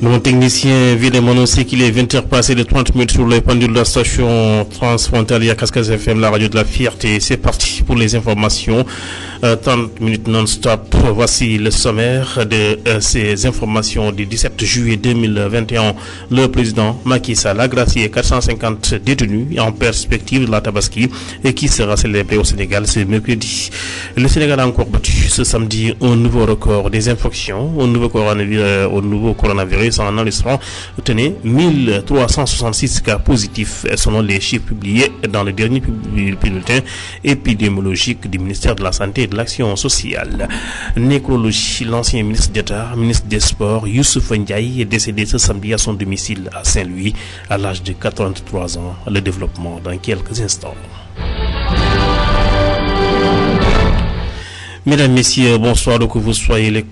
Mon technicien vient de m'annoncer qu'il est 20h passé de 30 minutes sur les pendules de la station transfrontalière Cascade FM, la radio de la fierté. C'est parti pour les informations. 30 minutes non-stop. Voici le sommaire de ces informations du 17 juillet 2021. Le président Macky Sall a gracié 450 détenus en perspective de la Tabaski et qui sera célébré au Sénégal ce mercredi. Le Sénégal a encore battu ce samedi un nouveau record des infections au nouveau coronavirus en enregistrant, tenez, 1366 cas positifs selon les chiffres publiés dans le dernier bulletin épidémiologique du ministère de la Santé et de l'Action sociale. Nécrologie, l'ancien ministre d'État, ministre des Sports, Youssouf Ndiaye est décédé ce samedi à son domicile à Saint-Louis à l'âge de 83 ans. Le développement dans quelques instants. Mesdames, Messieurs, bonsoir, donc vous soyez les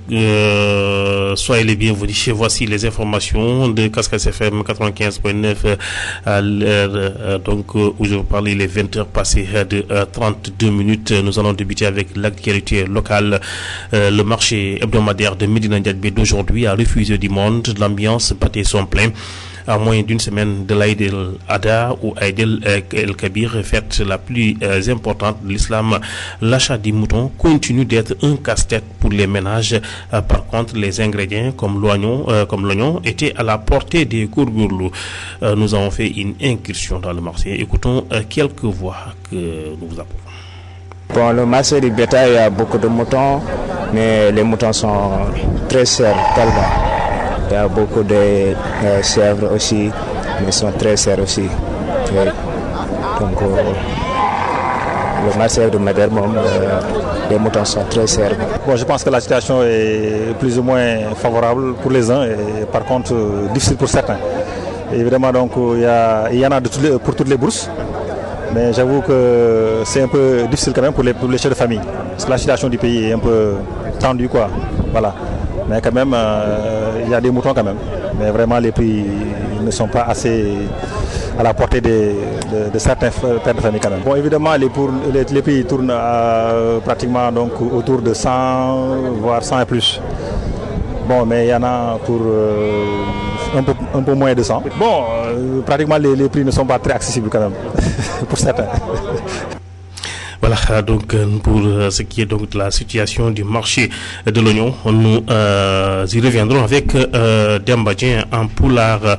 bienvenus. Voici les informations de Cascade FM 95.9 à l'heure où je vous parle, il est 20h passé de 32 minutes. Nous allons débuter avec l'actualité locale. Le marché hebdomadaire de Médina Ndiaye d'aujourd'hui a refusé du monde. L'ambiance battait son plein. À moins d'une semaine de l'Aïd el-Adha ou Aïd el-Kabir, fête la plus importante de l'islam, l'achat des moutons continue d'être un casse-tête pour les ménages. Par contre, les ingrédients comme l'oignon étaient à la portée des courgourlous. Nous avons fait une incursion dans le marché. Écoutons quelques voix que nous vous apportons. Bon, le marché du bétail, il y a beaucoup de moutons, mais les moutons sont très chers, tellement. Il y a beaucoup de chèvres aussi, mais ils sont très chers aussi. Et donc, le marché de Madère, les moutons sont très chers. Bon, je pense que la situation est plus ou moins favorable pour les uns et par contre difficile pour certains. Et évidemment, donc, il y en a pour toutes les bourses. Mais j'avoue que c'est un peu difficile quand même pour les chefs de famille. Parce que la situation du pays est un peu tendue, quoi. Voilà. Mais quand même, il y a des moutons quand même. Mais vraiment, les prix ne sont pas assez à la portée de certains pères de famille quand même. Bon, évidemment, les prix tournent pratiquement donc, autour de 100, voire 100 et plus. Bon, mais il y en a pour un peu moins de 100. Bon, pratiquement les prix ne sont pas très accessibles quand même, pour certains. Voilà, donc pour ce qui est donc de la situation du marché de l'oignon, nous y reviendrons avec Dembadien en Poulard.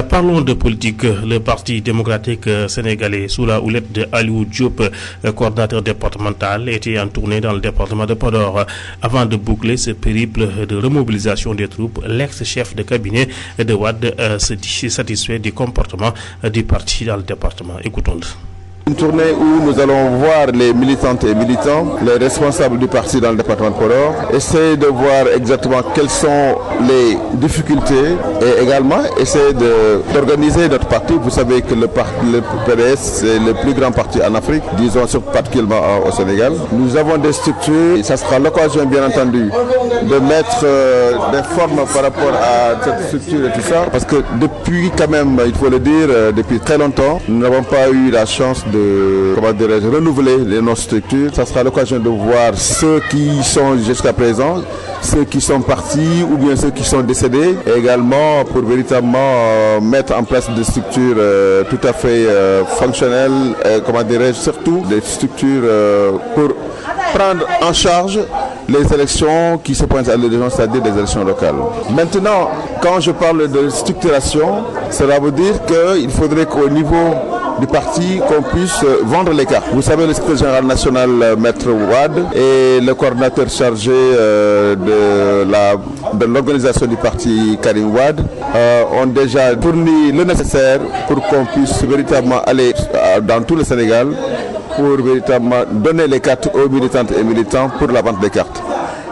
Parlons de politique. Le Parti démocratique sénégalais, sous la houlette de Aliou Diop, coordinateur départemental, était en tournée dans le département de Podor. Avant de boucler ce périple de remobilisation des troupes, l'ex-chef de cabinet de Wade se dit satisfait du comportement du parti dans le département. Écoutons-le. Une tournée où nous allons voir les militantes et militants, les responsables du parti dans le département de Podor, essayer de voir exactement quelles sont les difficultés et également essayer d'organiser notre parti. Vous savez que le PDS c'est le plus grand parti en Afrique, disons particulièrement au Sénégal. Nous avons des structures et ça sera l'occasion bien entendu de mettre des formes par rapport à cette structure et tout ça. Parce que depuis quand même, il faut le dire, depuis très longtemps, nous n'avons pas eu la chance de renouveler nos structures. Ça sera l'occasion de voir ceux qui sont jusqu'à présent, ceux qui sont partis ou bien ceux qui sont décédés, et également pour véritablement mettre en place des structures tout à fait fonctionnelles, surtout des structures pour prendre en charge les élections qui se pointent à l'élection, c'est-à-dire des élections locales. Maintenant, quand je parle de structuration, cela veut dire qu'il faudrait qu'au niveau du parti, qu'on puisse vendre les cartes. Vous savez, le secrétaire général national, Maître Wade, et le coordinateur chargé de l'organisation du parti, Karim Wade, ont déjà fourni le nécessaire pour qu'on puisse véritablement aller dans tout le Sénégal pour véritablement donner les cartes aux militantes et militants pour la vente des cartes.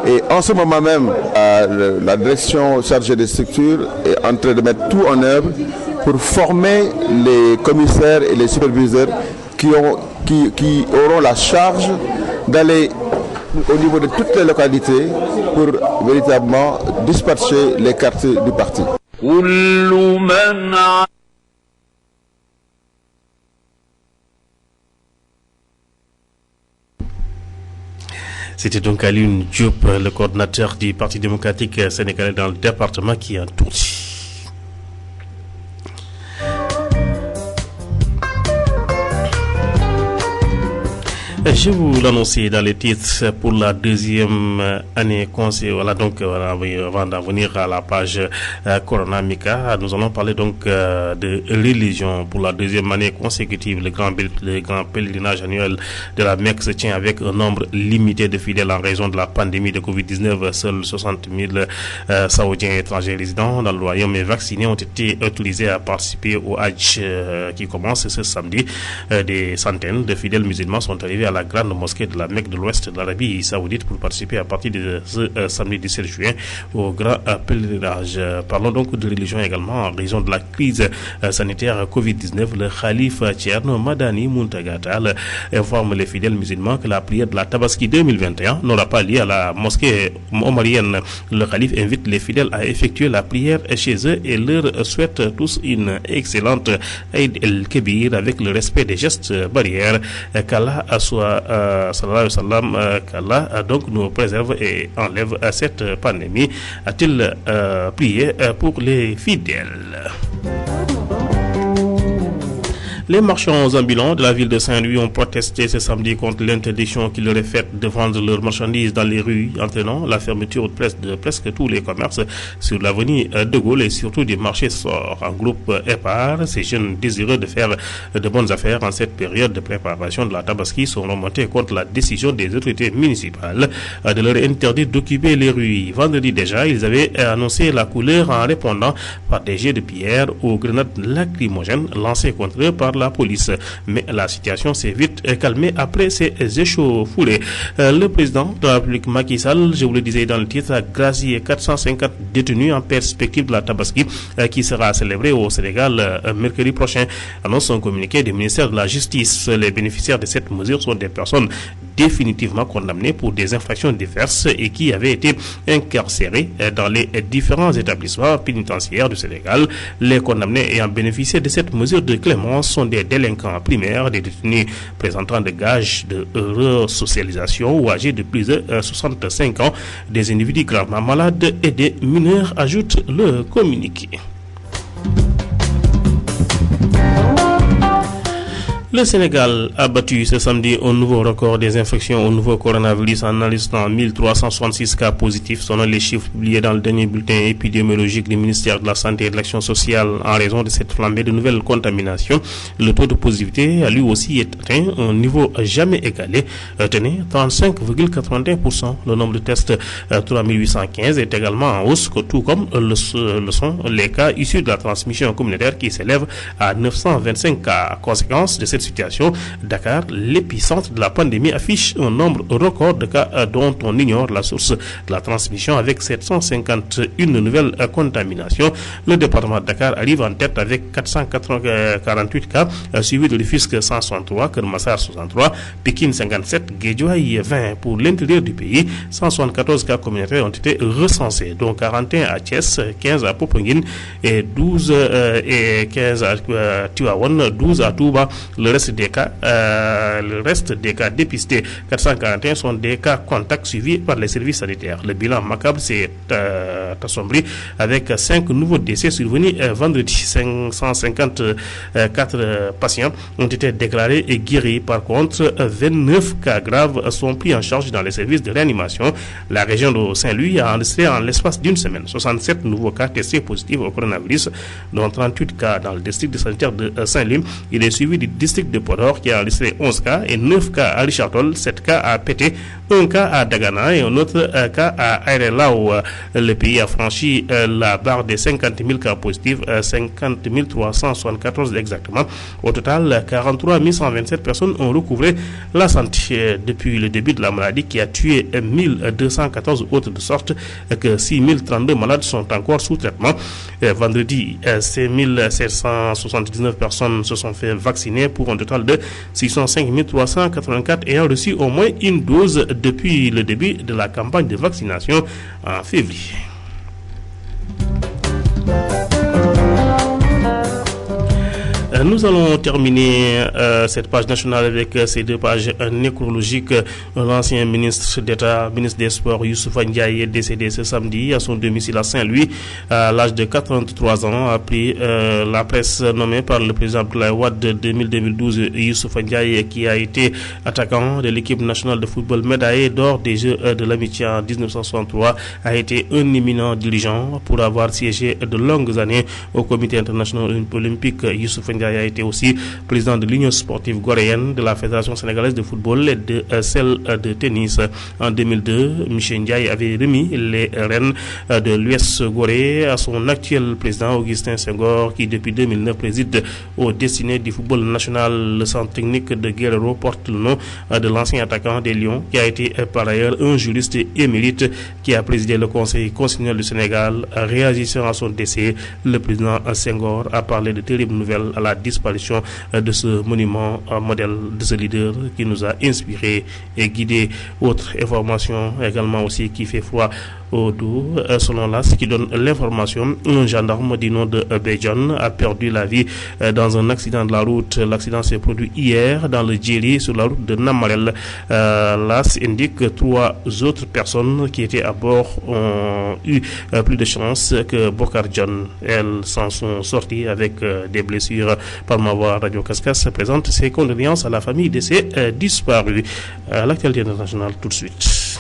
Et en ce moment même, la direction chargée des structures est en train de mettre tout en œuvre pour former les commissaires et les superviseurs qui auront la charge d'aller au niveau de toutes les localités pour véritablement dispatcher les cartes du parti. C'était donc Aliou Diop, le coordinateur du Parti démocratique sénégalais dans le département qui est en tournée. Je vous l'annonçais dans les titres pour la deuxième année consécutive. Donc, avant d'en venir à la page Corona Mika, nous allons parler donc de religion. Pour la deuxième année consécutive, le grand pèlerinage annuel de la Mecque se tient avec un nombre limité de fidèles en raison de la pandémie de Covid-19. Seuls 60 000 Saoudiens étrangers résidents dans le royaume et vaccinés ont été autorisés à participer au Hajj qui commence ce samedi. Des centaines de fidèles musulmans sont arrivés à la grande mosquée de la Mecque de l'Ouest de l'Arabie Saoudite pour participer à partir de ce samedi 17 juin au grand pèlerinage. Parlons donc de religion également en raison de la crise sanitaire Covid-19. Le Khalif Thierno Madani Muntaga Tall informe les fidèles musulmans que la prière de la Tabaski 2021 n'aura pas lieu à la mosquée omarienne. Le Khalif invite les fidèles à effectuer la prière chez eux et leur souhaite tous une excellente Eid el-Kébir avec le respect des gestes barrières. Qu'Allah soit sallallahu alayhi wa sallam, qu'Allah donc nous préserve et enlève cette pandémie, a-t-il prié pour les fidèles. Les marchands ambulants de la ville de Saint-Louis ont protesté ce samedi contre l'interdiction qui leur est faite de vendre leurs marchandises dans les rues, entraînant la fermeture de presque tous les commerces sur l'avenue de Gaulle et surtout des marchés sorts. En groupe épars, ces jeunes désireux de faire de bonnes affaires en cette période de préparation de la Tabaski sont remontés contre la décision des autorités municipales de leur interdire d'occuper les rues. Vendredi déjà, ils avaient annoncé la couleur en répondant par des jets de pierre aux grenades lacrymogènes lancées contre eux par la police, mais la situation s'est vite calmée après ces échauffourées. Le président de la République Macky Sall, je vous le disais dans le titre, a gracié 450 détenus en perspective de la Tabaski qui sera célébrée au Sénégal mercredi prochain, annonce un communiqué du ministère de la Justice. Les bénéficiaires de cette mesure sont des personnes définitivement condamnées pour des infractions diverses et qui avaient été incarcérées dans les différents établissements pénitentiaires du Sénégal. Les condamnés ayant bénéficié de cette mesure de clémence sont des délinquants primaires, des détenus présentant des gages de resocialisation ou âgés de plus de 65 ans, des individus gravement malades et des mineurs, ajoute le communiqué. Le Sénégal a battu ce samedi un nouveau record des infections au nouveau coronavirus en enregistrant 1366 cas positifs selon les chiffres publiés dans le dernier bulletin épidémiologique du ministère de la Santé et de l'Action sociale. En raison de cette flambée de nouvelles contaminations, le taux de positivité a lui aussi atteint un niveau jamais égalé, tenez 35,81%. Le nombre de tests 3815 est également en hausse, tout comme le sont les cas issus de la transmission communautaire qui s'élèvent à 925 cas. Conséquence de cette situation, Dakar, l'épicentre de la pandémie, affiche un nombre record de cas dont on ignore la source de la transmission avec 751 nouvelles contaminations. Le département de Dakar arrive en tête avec 448 cas, suivi de Rufisque 163, Keur Massar 63, Pikine 57, Guédiawaye 20. Pour l'intérieur du pays, 174 cas communautaires ont été recensés, dont 41 à Thiès, 15 à Popenguine et 12 et 15 à Tivaouane, 12 à Touba. Le reste des cas dépistés, 441, sont des cas contacts suivis par les services sanitaires. Le bilan macabre s'est assombri avec 5 nouveaux décès survenus vendredi. 554 patients ont été déclarés et guéris. Par contre, 29 cas graves sont pris en charge dans les services de réanimation. La région de Saint-Louis a enregistré en l'espace d'une semaine 67 nouveaux cas testés positifs au coronavirus, dont 38 cas dans le district sanitaire de Saint-Louis. Il est suivi du district de Podor qui a enregistré 11 cas et 9 cas à Richard-Toll, 7 cas à Pété, 1 cas à Dagana et un autre cas à Aérelao. Le pays a franchi la barre des 50 000 cas positifs, 50 374 exactement. Au total, 43 127 personnes ont recouvré la santé depuis le début de la maladie qui a tué 1214 autres, de sorte que 6032 malades sont encore sous traitement. Vendredi, 5779 personnes se sont fait vacciner pour un total de 605 384 ayant reçu au moins une dose depuis le début de la campagne de vaccination en février. Nous allons terminer cette page nationale avec ces deux pages nécrologiques. L'ancien ministre d'État, ministre des Sports, Youssoupha Ndiaye, est décédé ce samedi à son domicile à Saint-Louis à l'âge de 83 ans. Après la presse nommée par le président Abdoulaye Wade de 2012, Youssoupha Ndiaye, qui a été attaquant de l'équipe nationale de football médaillé d'or des Jeux de l'Amitié en 1963, a été un éminent dirigeant pour avoir siégé de longues années au comité international olympique. Youssoupha Ndiaye a été aussi président de l'Union sportive goréenne, de la Fédération sénégalaise de football et de celle de tennis. En 2002, M. Ndiaye avait remis les rênes de l'US Gorée à son actuel président Augustin Senghor, qui depuis 2009 préside aux destinées du football national. Le centre technique de Guerrero porte le nom de l'ancien attaquant des Lions, qui a été par ailleurs un juriste émérite qui a présidé le Conseil constitutionnel du Sénégal. Réagissant à son décès, le président Senghor a parlé de terribles nouvelles à la disparition de ce monument modèle, de ce leader qui nous a inspiré et guidé. Autre information également aussi qui fait froid au dos, selon l'AS qui donne l'information, un gendarme du nom de Bejon a perdu la vie dans un accident de la route. L'accident s'est produit hier dans le Djeri sur la route de Namarel. L'AS indique que 3 autres personnes qui étaient à bord ont eu plus de chance que Bokar John. Elles s'en sont sorties avec des blessures. Par ma voix, Radio Kaskas présente ses condoléances à la famille de ces disparus. L'actualité internationale tout de suite.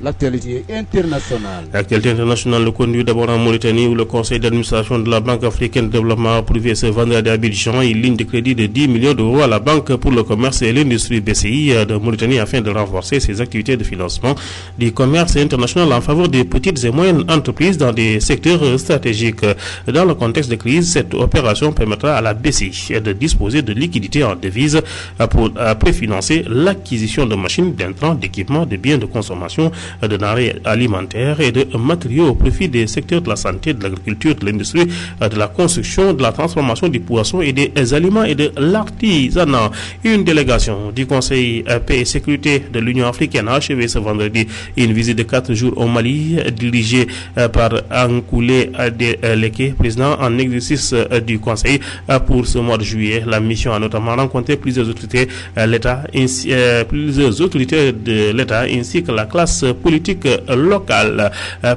L'actualité internationale. L'actualité internationale le conduit d'abord en Mauritanie, où le conseil d'administration de la Banque africaine de développement a approuvé ce vendredi à Abidjan une ligne de crédit de 10 millions d'euros à la Banque pour le commerce et l'industrie BCI de Mauritanie afin de renforcer ses activités de financement du commerce international en faveur des petites et moyennes entreprises dans des secteurs stratégiques. Dans le contexte de crise, cette opération permettra à la BCI de disposer de liquidités en devises pour préfinancer l'acquisition de machines, d'intrants, d'équipements, de biens de consommation, de denrées alimentaires et de matériaux au profit des secteurs de la santé, de l'agriculture, de l'industrie, de la construction, de la transformation du poisson et des aliments et de l'artisanat. Une délégation du Conseil paix et sécurité de l'Union africaine a achevé ce vendredi une visite de 4 jours au Mali dirigée par Ankoulé Adeleke, président en exercice du Conseil pour ce mois de juillet. La mission a notamment rencontré plusieurs autorités de l'État ainsi que la classe politique locale.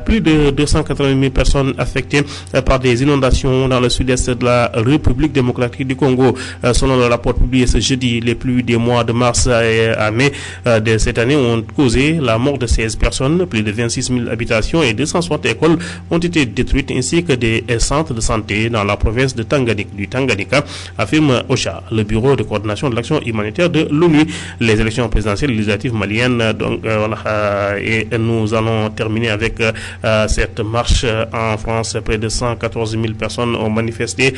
Plus de 280 000 personnes affectées par des inondations dans le sud-est de la République démocratique du Congo. Selon le rapport publié ce jeudi, les pluies des mois de mars à mai de cette année ont causé la mort de 16 personnes. Plus de 26 000 habitations et 260 écoles ont été détruites ainsi que des centres de santé dans la province de Tanganyika, affirme OCHA, le bureau de coordination de l'action humanitaire de l'ONU. Les élections présidentielles législatives maliennes, donc, et nous allons terminer avec cette marche en France. Près de 114 000 personnes ont manifesté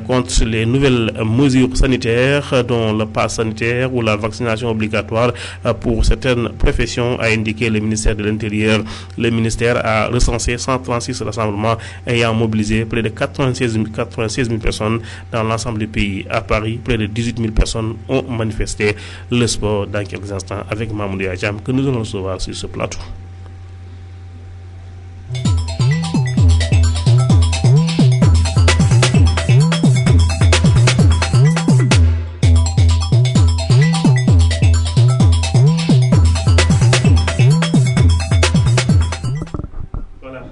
contre les nouvelles mesures sanitaires, dont le pass sanitaire ou la vaccination obligatoire pour certaines professions, a indiqué le ministère de l'Intérieur. Le ministère a recensé 136 rassemblements ayant mobilisé près de 96 000 personnes dans l'ensemble du pays. À Paris, près de 18 000 personnes ont manifesté. Le sport dans quelques instants avec Mamoudou Adjam, que nous allons recevoir sur ce plateau. Voilà,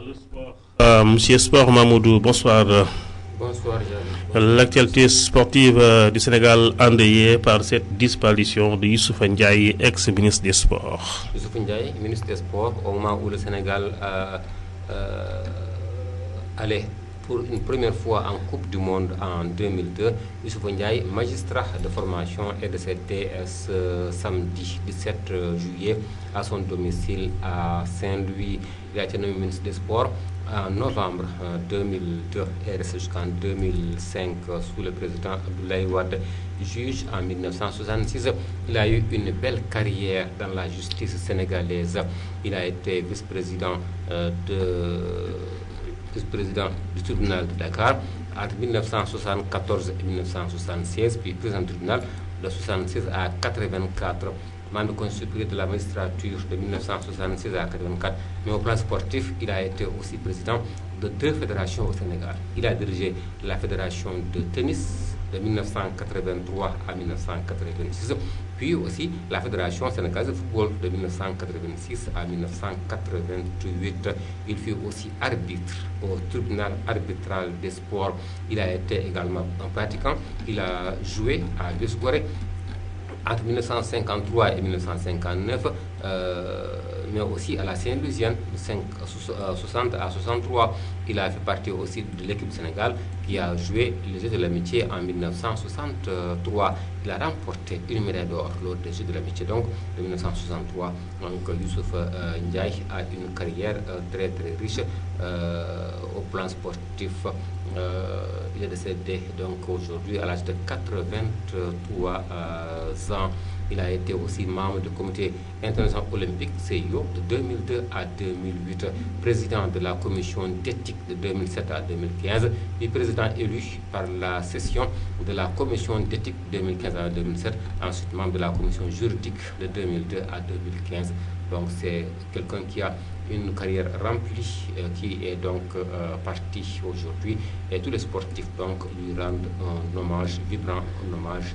le sport. Monsieur Sport Mamoudou, bonsoir. Bonsoir, L'actualité sportive du Sénégal endeuillée par cette disparition de Youssoupha Ndiaye, ex-ministre des Sports. Youssoupha Ndiaye, ministre des Sports, au moment où le Sénégal allait pour une première fois en Coupe du Monde en 2002, Youssoupha Ndiaye, magistrat de formation, est décédé ce samedi 17 juillet à son domicile à Saint-Louis. Il a été nommé ministre des Sports en novembre 2002 et resté jusqu'en 2005 sous le président Abdoulaye Wade. Juge en 1966, il a eu une belle carrière dans la justice sénégalaise. Il a été vice-président du tribunal de Dakar entre 1974 et 1976, puis président du tribunal de 1966 à 1984. membre du Conseil supérieur de la magistrature de 1966 à 1984. Mais au plan sportif, il a été aussi président de 2 fédérations au Sénégal. Il a dirigé la fédération de tennis de 1983 à 1986, puis aussi la fédération sénégalaise de football de 1986 à 1988. Il fut aussi arbitre au tribunal arbitral des sports. Il a été également un pratiquant. Il a joué à l'US Gorée entre 1953 et 1959, mais aussi à la Saint-Louisienne de 60 à 63. Il a fait partie aussi de l'équipe du Sénégal qui a joué les Jeux de l'amitié en 1963. Il a remporté une médaille d'or lors des Jeux de l'amitié donc de 1963. Donc Youssouf Ndiaye a une carrière très très riche au plan sportif. Il est décédé donc aujourd'hui à l'âge de 83 ans. Il a été aussi membre du comité international olympique CIO de 2002 à 2008, président de la commission d'éthique de 2007 à 2015, puis président élu par la session de la commission d'éthique de 2015 à 2007, ensuite membre de la commission juridique de 2002 à 2015. Donc c'est quelqu'un qui a une carrière remplie qui est donc parti aujourd'hui, et tous les sportifs donc lui rendent un hommage vibrant, un hommage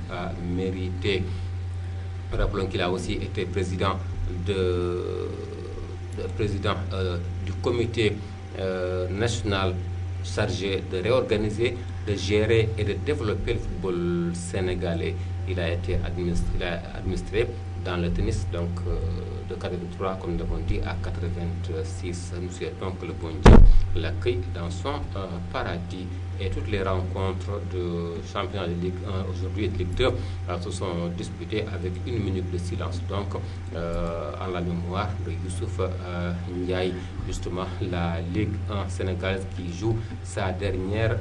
mérité. Rappelons qu'il a aussi été président du comité national chargé de réorganiser, de gérer et de développer le football sénégalais. Il a été administré dans le tennis donc de 83, comme nous l'avons dit, à 86. Nous souhaitons que le bon Dieu l'accueille dans son paradis. Et toutes les rencontres de championnat de Ligue 1 aujourd'hui et de Ligue 2 se sont disputées avec une minute de silence. Donc, en la mémoire de Youssouf Ndiaye, justement, la Ligue 1 sénégalaise qui joue sa dernière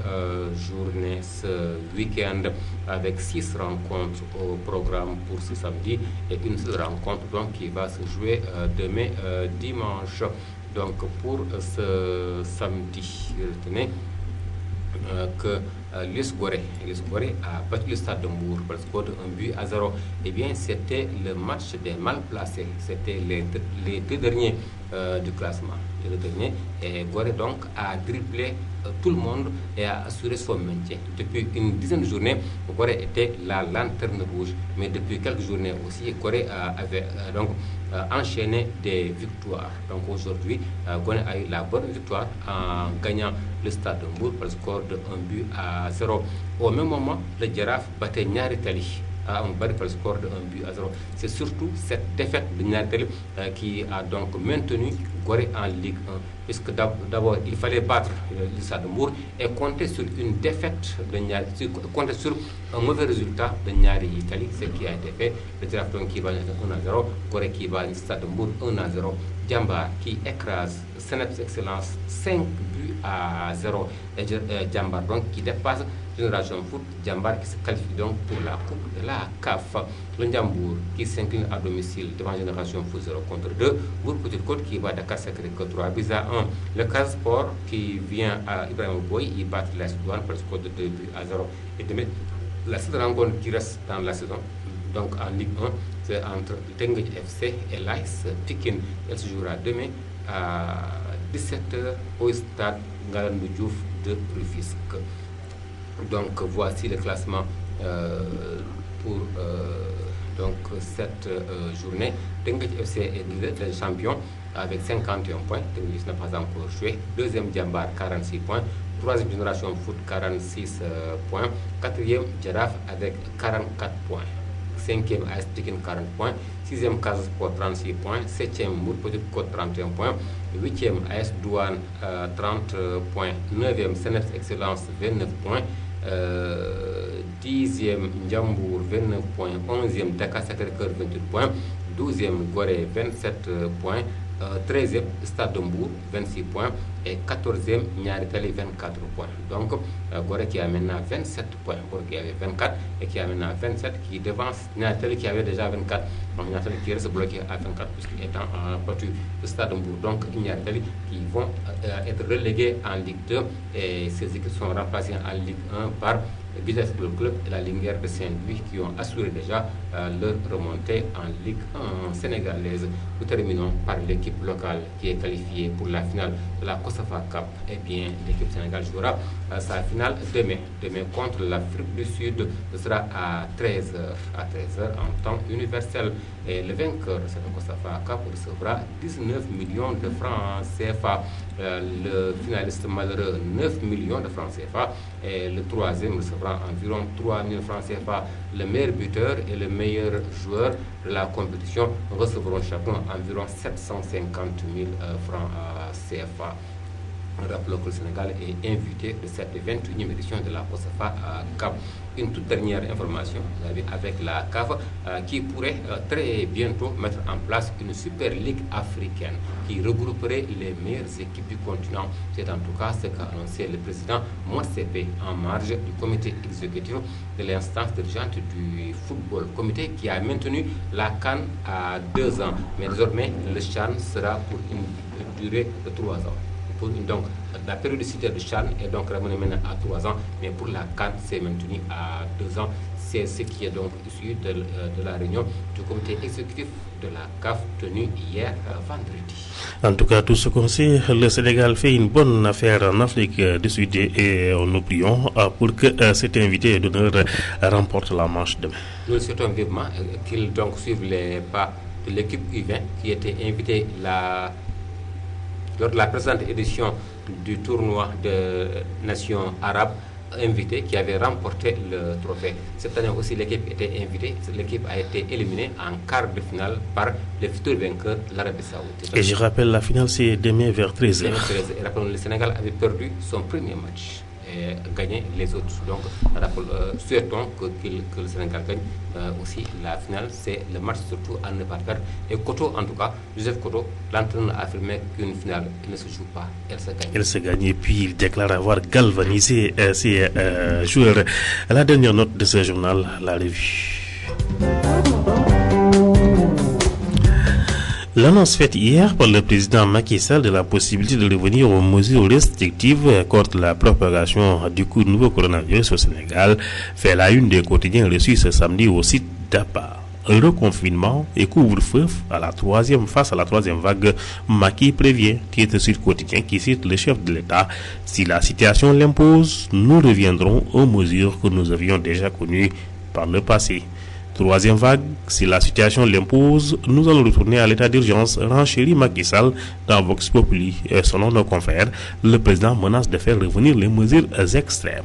journée ce week-end avec 6 rencontres au programme pour ce samedi et une seule rencontre donc, qui va se jouer demain dimanche. Donc, pour ce samedi, retenez que l'US Gorée a battu le Stade de Mbour par le score de 1-0. Eh bien, c'était le match des mal placés. C'était les 2 derniers du classement. Et Gorée donc a dribblé tout le monde et a assuré son maintien. Depuis une dizaine de journées, Gorée était la lanterne rouge. Mais depuis quelques journées aussi, Gorée avait donc enchaîné des victoires. Donc aujourd'hui, Gorée a eu la bonne victoire en gagnant le Stade de Mbour par le score de 1-0. Au même moment, le Jaraaf battait Niary Tally à un barré par le score de 1-0. C'est surtout cette défaite de Niary Tally qui a donc maintenu Gorée en Ligue 1, puisque d'abord il fallait battre le Stade de Mbour et compter sur une défaite de Niary, compter sur un mauvais résultat de Niary Tally, ce qui a été fait. Le Jaraaf donc qui va 1-0, Gorée qui va le Stade de Mbour 1-0. Jambar qui écrase Seneps Excellence 5-0 et Jambar donc qui dépasse Génération Foot. Jambar qui se qualifie donc pour la Coupe de la CAF. Le Ndiambour qui s'incline à domicile devant Génération Foot 0-2. Bour Petite Côte qui va Dakar Sacré-Cœur 3-1. Le Casa Sport qui vient à Ibrahima Boy, il bat la Douane par le score de 2-0. Et demain, la seule rencontre qui reste dans la saison donc en Ligue 1, c'est entre Teungueth FC et l'AS Pikine. Elle se jouera demain à 17h au stade Ngalandou Diouf de Rufisque. Donc voici le classement pour donc cette journée. Teungueth FC est le champion avec 51 points. Teungueth n'a pas encore joué. Deuxième Jambar 46 points. Troisième Génération Foot 46 points. Quatrième Jaraaf avec 44 points. 5e AS Pikine 40 points, 6e Casa Sport 36 points, 7e Mbour Petite Côte 31 points, 8e AS Douane 30 points, 9e Seneps Excellence 29 points, 10e Ndiambour 29 points, 11e Dakar Sacré-Cœur 28 points, 12e Gorée 27 points, 13e Stade de Mbour 26 points, et 14e, Niaritali 24 points. Donc, Gorée qui a maintenant 27 points, Gorée qui avait 24 et qui a maintenant 27, qui devance Niaritali qui avait déjà 24. Donc, Niaritali qui reste bloqué à 24 puisqu'il étant battu le Stade de Mbour. Donc, Niaritali qui vont être relégués en Ligue 2 et ces équipes sont remplacées en Ligue 1 par Vitesse Football Club et la Linguère de Saint-Louis qui ont assuré déjà leur remontée en Ligue 1 sénégalaise. Nous terminons par l'équipe locale qui est qualifiée pour la finale de la COSAFA Cup. Eh bien, l'équipe sénégalaise jouera sa finale demain contre l'Afrique du Sud. Ce sera à 13h en temps universel. Et le vainqueur de cette COSAFA Cup recevra 19 millions de francs CFA. Le finaliste malheureux, 9 millions de francs CFA. Et le troisième recevra environ 3 000 francs CFA. Le meilleur buteur et le meilleur joueur de la compétition recevront chacun environ 750 000 francs CFA. Rappelons que le Sénégal est invité de cette 21e édition de la COSAFA Cup. Une toute dernière information avec la CAF qui pourrait très bientôt mettre en place une Super Ligue africaine qui regrouperait les meilleures équipes du continent. C'est en tout cas ce qu'a annoncé le président Motsepe en marge du comité exécutif de l'instance dirigeante du football. Comité qui a maintenu la CAN à 2 ans. Mais désormais, le CHAN sera pour une durée de 3 ans. Donc, la périodicité de CHAN est donc ramenée maintenant à 3 ans, mais pour la CAN, c'est maintenu à 2 ans. C'est ce qui est donc issu de la réunion du comité exécutif de la CAF tenue hier vendredi. En tout cas, tout ce qu'on sait, le Sénégal fait une bonne affaire en Afrique du Sud et nous prions pour que cet invité d'honneur remporte la manche demain. Nous souhaitons vivement qu'il donc suive les pas de l'équipe U20 qui était invitée lors de la présente édition du tournoi de Nations Arabes, invité qui avait remporté le trophée. Cette année aussi, l'équipe était invitée. L'équipe a été éliminée en quart de finale par le futur vainqueur, l'Arabie Saoudite. Et je rappelle, la finale, c'est demain vers 13h. Et rappelons, le Sénégal avait perdu son premier match et gagné les autres. Donc, souhaitons que le Sénégal gagne aussi la finale. C'est le match surtout à ne pas perdre. Et Koto, en tout cas, Joseph Koto, l'entraîneur a affirmé qu'une finale ne se joue pas, elle se gagne. Elle se gagne et puis il déclare avoir galvanisé ses joueurs. La dernière note de ce journal, la revue. L'annonce faite hier par le président Macky Sall de la possibilité de revenir aux mesures restrictives contre la propagation du nouveau coronavirus au Sénégal fait la une des quotidiens reçus ce samedi au site d'APA. Reconfinement et couvre-feu face à la troisième vague, Macky prévient, titre Sud Quotidien qui cite le chef de l'État. Si la situation l'impose, nous reviendrons aux mesures que nous avions déjà connues par le passé. Troisième vague, si la situation l'impose, nous allons retourner à l'état d'urgence, renchérit Macky Sall dans Vox Populi. Selon nos confrères, le président menace de faire revenir les mesures extrêmes.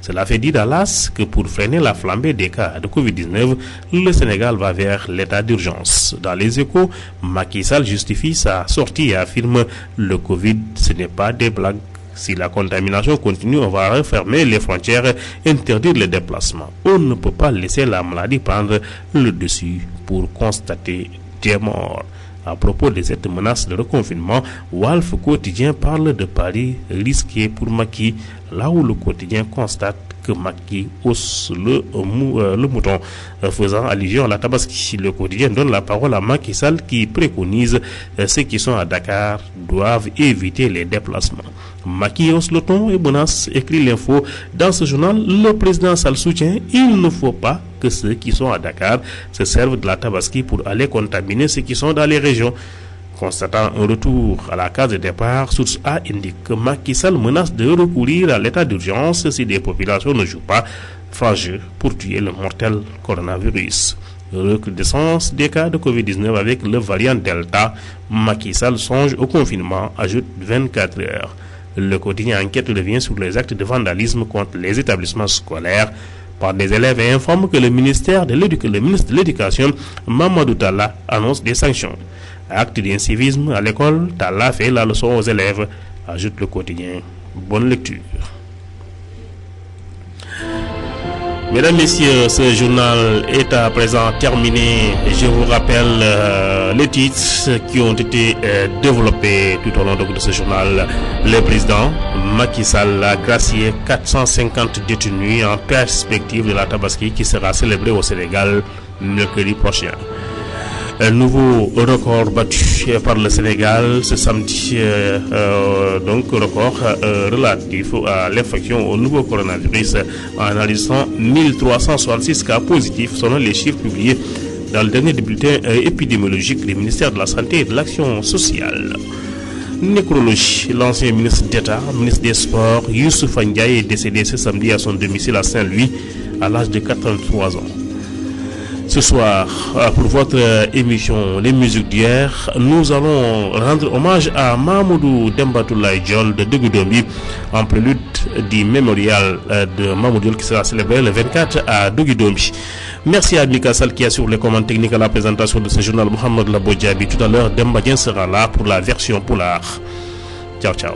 Cela fait dire à l'AS que pour freiner la flambée des cas de Covid-19, le Sénégal va vers l'état d'urgence. Dans les Échos, Macky Sall justifie sa sortie et affirme le Covid, ce n'est pas des blagues. Si la contamination continue, on va refermer les frontières, interdire les déplacements. On ne peut pas laisser la maladie prendre le dessus pour constater des morts. À propos de cette menace de reconfinement, Walf Quotidien parle de paris risqués pour Macky, là où le quotidien constate que Macky hausse le mouton. Faisant allusion à la Tabaski, le quotidien donne la parole à Macky Sall qui préconise ceux qui sont à Dakar doivent éviter les déplacements. Macky hausse le ton et menace, écrit l'info. Dans ce journal, le président Sall soutient il ne faut pas que ceux qui sont à Dakar se servent de la Tabaski pour aller contaminer ceux qui sont dans les régions. Constatant un retour à la case de départ, Source A indique que Macky Sall menace de recourir à l'état d'urgence si des populations ne jouent pas franc jeu pour tuer le mortel coronavirus. Recrudescence des cas de Covid-19 avec le variant Delta, Macky Sall songe au confinement, ajoute 24 heures. Le quotidien Enquête revient sur les actes de vandalisme contre les établissements scolaires par des élèves et informe que le ministre de l'Éducation, Mamadou Talla, annonce des sanctions. Acte d'incivisme à l'école, Talla fait la leçon aux élèves, ajoute le quotidien. Bonne lecture. Mesdames, Messieurs, ce journal est à présent terminé. Je vous rappelle les titres qui ont été développés tout au long de ce journal. Le président Macky Sall a gracié 450 détenus en perspective de la Tabaski qui sera célébrée au Sénégal mercredi prochain. Un nouveau record battu par le Sénégal ce samedi, donc record relatif à l'infection au nouveau coronavirus en analysant 1366 cas positifs selon les chiffres publiés dans le dernier bulletin épidémiologique du ministère de la Santé et de l'Action sociale. Nécrologie, l'ancien ministre d'État, ministre des Sports, Youssoupha Ndiaye est décédé ce samedi à son domicile à Saint-Louis à l'âge de 83 ans. Ce soir, pour votre émission Les musiques d'hier, nous allons rendre hommage à Mamoudou Dembatoulaye Diol de Dougoudombi en prélude du mémorial de Mamoudou Diol qui sera célébré le 24 à Dougoudombi. Merci à Mika Sal qui assure les commandes techniques à la présentation de ce journal. Mohamed Labodjabi. Tout à l'heure, Demba Dien sera là pour la version polar. Ciao, ciao.